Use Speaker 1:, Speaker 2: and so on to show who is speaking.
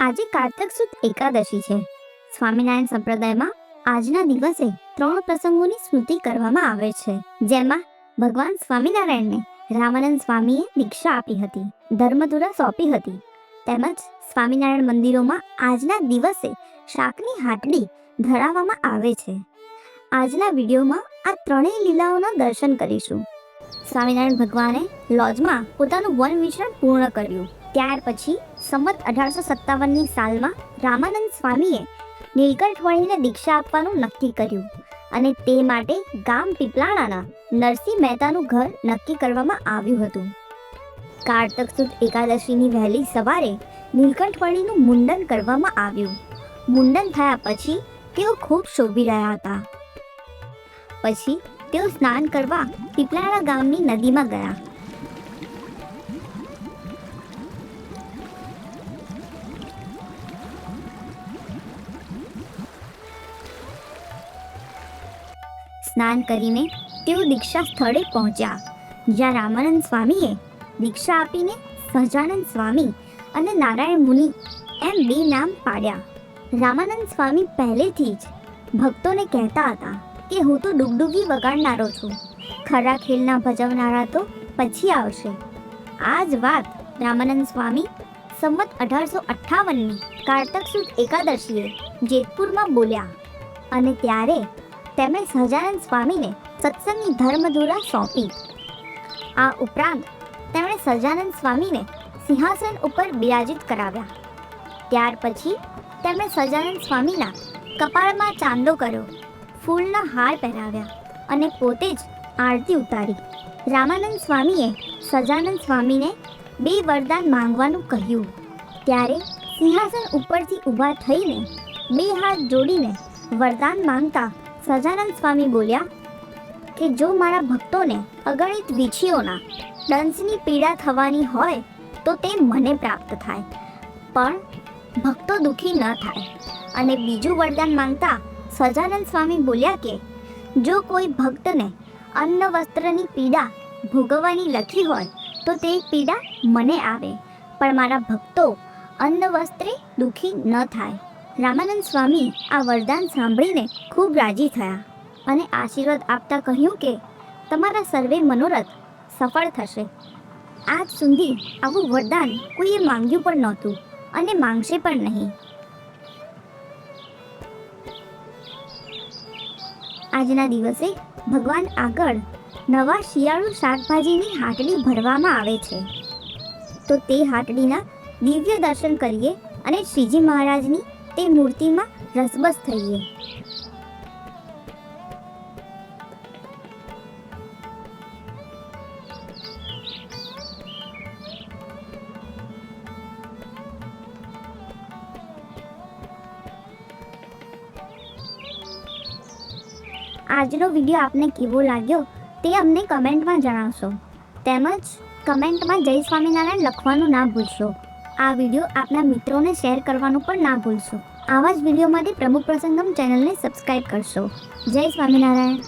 Speaker 1: આજે કારતક સુદ એકાદશી છે। સ્વામિનારાયણ સંપ્રદાયમાં આજના દિવસે 3 પ્રસંગોની સ્મૃતિ કરવામાં આવે છે, જેમાં ભગવાન સ્વામિનારાયણને રામાનંદ સ્વામીએ દીક્ષા આપી હતી, ધર્મધુરા સોંપી હતી, તેમજ સ્વામિનારાયણ મંદિરોમાં આજના દિવસે શાકની હાટડી ધરાવવામાં આવે છે। આજના વિડીયોમાં આ ત્રણેય લીલાઓના દર્શન કરીશું। સ્વામિનારાયણ ભગવાને લોજમાં પોતાનું વન વિચરણ પૂર્ણ કર્યું। ત્યાર પછી સંમત 1857ની સાલમાં રામાનંદ સ્વામીએ નીલકંઠ વળીને દીક્ષા આપવાનું નક્કી કર્યું અને તે માટે ગામ પીપલાણાના નરસિંહ મહેતાનું ઘર નક્કી કરવામાં આવ્યું હતું। કારતક સુદ એકાદશીની વહેલી સવારે નીલકંઠ વળીનું મુંડન કરવામાં આવ્યું। મુંડન થયા પછી તેઓ ખૂબ શોભી રહ્યા હતા। પછી તેઓ સ્નાન કરવા પીપલાણા ગામની નદીમાં ગયા। સ્નાન કરીને તેઓ દીક્ષા સ્થળે પહોંચ્યા, જ્યાં રામાનંદ સ્વામીએ દીક્ષા આપીને સહજાનંદ સ્વામી અને નારાયણ મુનિ એમ 2 નામ પાડ્યા। રામાનંદ સ્વામી પહેલેથી જ ભક્તોને કહેતા હતા કે હું તો ડુગડુગી વગાડનારો છું, ખરા ખેલના ભજવનારા તો પછી આવશે। આ જ વાત રામાનંદ સ્વામી સંમત 1858ની કારતક સુદ એકાદશીએ જેતપુરમાં બોલ્યા અને ત્યારે તેમણે સહજાનંદ સ્વામીને સત્સંગની ધર્મધુરા સોંપી। આ ઉપરાંત તેમણે સહજાનંદ સ્વામીને સિંહાસન ઉપર બિરાજિત કરાવ્યા। ત્યાર પછી તેમણે સહજાનંદ સ્વામીના કપાળમાં ચાંદો કર્યો, ફૂલના હાર પહેરાવ્યા અને પોતે જ આરતી ઉતારી। રામાનંદ સ્વામીએ સહજાનંદ સ્વામીને 2 વરદાન માંગવાનું કહ્યું। ત્યારે સિંહાસન ઉપરથી ઊભા થઈને 2 હાથ જોડીને વરદાન માંગતા સહજાનંદ સ્વામી બોલ્યા કે જો મારા ભક્તોને અગણિત વીંછીઓના દંશની પીડા થવાની હોય તો તે મને પ્રાપ્ત થાય, પણ ભક્તો દુઃખી ન થાય। અને બીજું વરદાન માંગતા સહજાનંદ સ્વામી બોલ્યા કે જો કોઈ ભક્તને અન્ન વસ્ત્રની પીડા ભોગવવાની લખી હોય તો તે પીડા મને આવે, પણ મારા ભક્તો અન્ન વસ્ત્રે દુઃખી ન થાય। રામાનંદ સ્વામી આ વરદાન સાંભળીને ખૂબ રાજી થયા અને આશીર્વાદ આપતા કહ્યું કે તમારા સર્વે મનોરથ સફળ થશે। આજ સુધી આવું વરદાન કોઈએ માંગ્યું પણ નહોતું અને માંગશે પણ નહીં। આજના દિવસે ભગવાન આગળ નવા શિયાળુ શાકભાજીની હાટડી ભરવામાં આવે છે, તો તે હાટડીના દિવ્ય દર્શન કરીએ અને શ્રીજી મહારાજની તે મૂર્તિમાં રસબસ થઈએ। આજનો વિડીયો આપને કેવો લાગ્યો તે અમને કમેન્ટમાં જણાવશો, તેમજ કમેન્ટમાં જય સ્વામિનારાયણ લખવાનું ના ભૂલશો। આ વિડીયો આપના મિત્રોને શેર કરવાનું પણ ના ભૂલશો। આવા જ વિડીયો માટે પ્રમુખ પ્રસંગમ ચેનલને સબસ્ક્રાઈબ કરશો। જય સ્વામિનારાયણ।